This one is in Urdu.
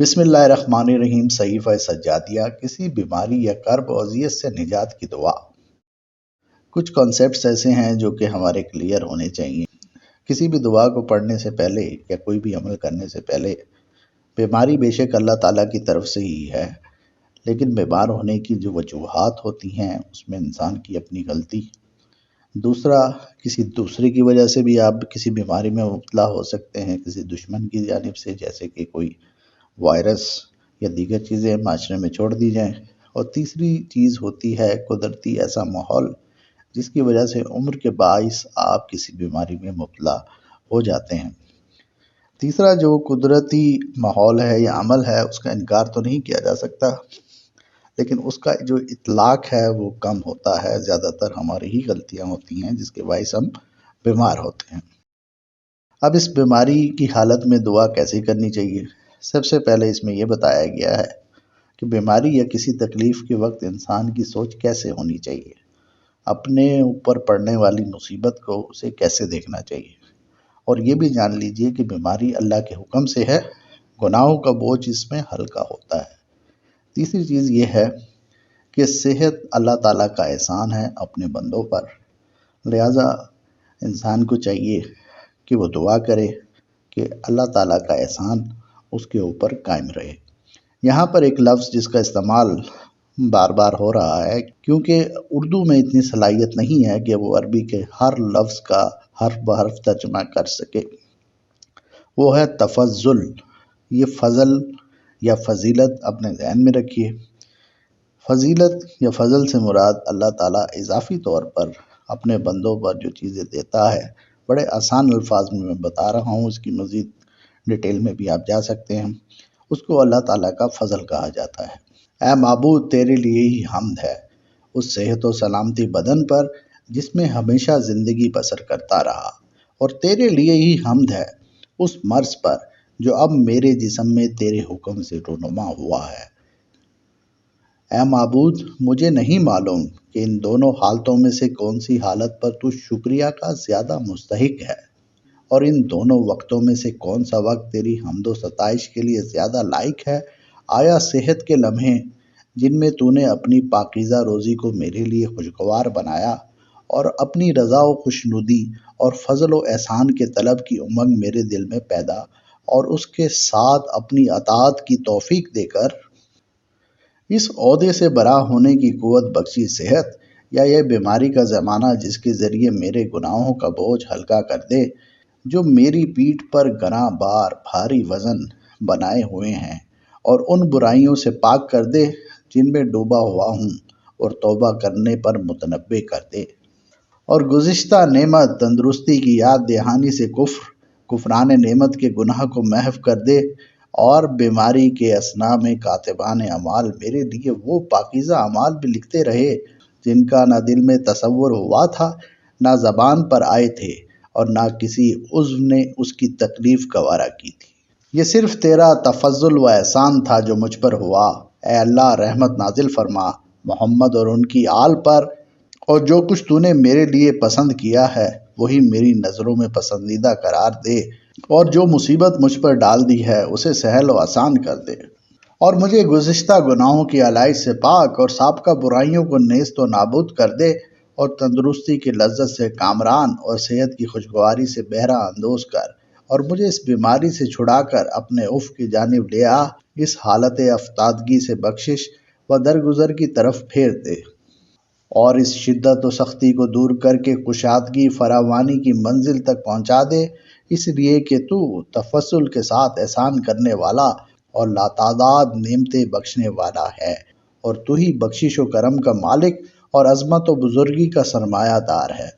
بسم اللہ الرحمن الرحیم۔ صحیفہ سجادیہ، کسی بیماری یا کرب و اذیت سے نجات کی دعا۔ کچھ کانسیپٹس ایسے ہیں جو کہ ہمارے کلیئر ہونے چاہیے۔ کسی بھی دعا کو پڑھنے سے پہلے یا کوئی بھی عمل کرنے سے پہلے بیماری بے شک اللہ تعالیٰ کی طرف سے ہی ہے، لیکن بیمار ہونے کی جو وجوہات ہوتی ہیں اس میں انسان کی اپنی غلطی، دوسرا کسی دوسرے کی وجہ سے بھی آپ کسی بیماری میں مبتلا ہو سکتے ہیں، کسی دشمن کی جانب سے، جیسے کہ کوئی وائرس یا دیگر چیزیں معاشرے میں چھوڑ دی جائیں، اور تیسری چیز ہوتی ہے قدرتی ایسا ماحول جس کی وجہ سے عمر کے باعث آپ کسی بیماری میں مبتلا ہو جاتے ہیں۔ تیسرا جو قدرتی ماحول ہے یا عمل ہے اس کا انکار تو نہیں کیا جا سکتا، لیکن اس کا جو اطلاق ہے وہ کم ہوتا ہے، زیادہ تر ہماری ہی غلطیاں ہوتی ہیں جس کے باعث ہم بیمار ہوتے ہیں۔ اب اس بیماری کی حالت میں دعا کیسے کرنی چاہیے؟ سب سے پہلے اس میں یہ بتایا گیا ہے کہ بیماری یا کسی تکلیف کے وقت انسان کی سوچ کیسے ہونی چاہیے، اپنے اوپر پڑنے والی مصیبت کو اسے کیسے دیکھنا چاہیے، اور یہ بھی جان لیجئے کہ بیماری اللہ کے حکم سے ہے، گناہوں کا بوجھ اس میں ہلکا ہوتا ہے۔ تیسری چیز یہ ہے کہ صحت اللہ تعالیٰ کا احسان ہے اپنے بندوں پر، لہٰذا انسان کو چاہیے کہ وہ دعا کرے کہ اللہ تعالیٰ کا احسان اس کے اوپر قائم رہے۔ یہاں پر ایک لفظ جس کا استعمال بار بار ہو رہا ہے، کیونکہ اردو میں اتنی صلاحیت نہیں ہے کہ وہ عربی کے ہر لفظ کا حرف بحرف ترجمہ کر سکے، وہ ہے تفضل۔ یہ فضل یا فضیلت اپنے ذہن میں رکھیے۔ فضیلت یا فضل سے مراد اللہ تعالیٰ اضافی طور پر اپنے بندوں پر جو چیزیں دیتا ہے، بڑے آسان الفاظ میں بتا رہا ہوں، اس کی مزید ڈیٹیل میں بھی آپ جا سکتے ہیں، اس کو اللہ تعالیٰ کا فضل کہا جاتا ہے۔ اے معبود، تیرے لیے ہی حمد ہے اس صحت و سلامتی بدن پر جس میں ہمیشہ زندگی بسر کرتا رہا، اور تیرے لیے ہی حمد ہے اس مرض پر جو اب میرے جسم میں تیرے حکم سے رونما ہوا ہے۔ اے معبود، مجھے نہیں معلوم کہ ان دونوں حالتوں میں سے کون سی حالت پر تو شکریہ کا زیادہ مستحق ہے، اور ان دونوں وقتوں میں سے کون سا وقت تیری حمد و ستائش کے لیے زیادہ لائق ہے۔ آیا صحت کے لمحے جن میں تو نے اپنی پاکیزہ روزی کو میرے لیے خوشگوار بنایا اور اپنی رضا و خوشنودی اور فضل و احسان کے طلب کی امنگ میرے دل میں پیدا، اور اس کے ساتھ اپنی اطاعت کی توفیق دے کر اس عہدے سے برا ہونے کی قوت بخشی صحت، یا یہ بیماری کا زمانہ جس کے ذریعے میرے گناہوں کا بوجھ ہلکا کر دے، جو میری پیٹھ پر گراں بار بھاری وزن بنائے ہوئے ہیں، اور ان برائیوں سے پاک کر دے جن میں ڈوبا ہوا ہوں، اور توبہ کرنے پر متنبع کر دے، اور گزشتہ نعمت تندرستی کی یاد دہانی سے کفران نعمت کے گناہ کو محو کر دے، اور بیماری کے اثناء میں کاتبان اعمال میرے لیے وہ پاکیزہ اعمال بھی لکھتے رہے جن کا نہ دل میں تصور ہوا تھا، نہ زبان پر آئے تھے، اور نہ کسی عضو نے اس کی تکلیف گوارا کی تھی۔ یہ صرف تیرا تفضل و احسان تھا جو مجھ پر ہوا۔ اے اللہ، رحمت نازل فرما محمد اور ان کی آل پر، اور جو کچھ تو نے میرے لیے پسند کیا ہے وہی میری نظروں میں پسندیدہ قرار دے، اور جو مصیبت مجھ پر ڈال دی ہے اسے سہل و آسان کر دے، اور مجھے گزشتہ گناہوں کی علائش سے پاک اور سابقہ برائیوں کو نیست و نابود کر دے، اور تندرستی کی لذت سے کامران اور صحت کی خوشگواری سے بہرہ اندوز کر، اور مجھے اس بیماری سے چھڑا کر اپنے عفو کی جانب لے آ، اس حالت افتادگی سے بخشش و درگزر کی طرف پھیر دے، اور اس شدت و سختی کو دور کر کے کشادگی فراوانی کی منزل تک پہنچا دے، اس لیے کہ تو تفضل کے ساتھ احسان کرنے والا اور لاتعداد نعمتیں بخشنے والا ہے، اور تو ہی بخشش و کرم کا مالک اور عظمت و بزرگی کا سرمایہ دار ہے۔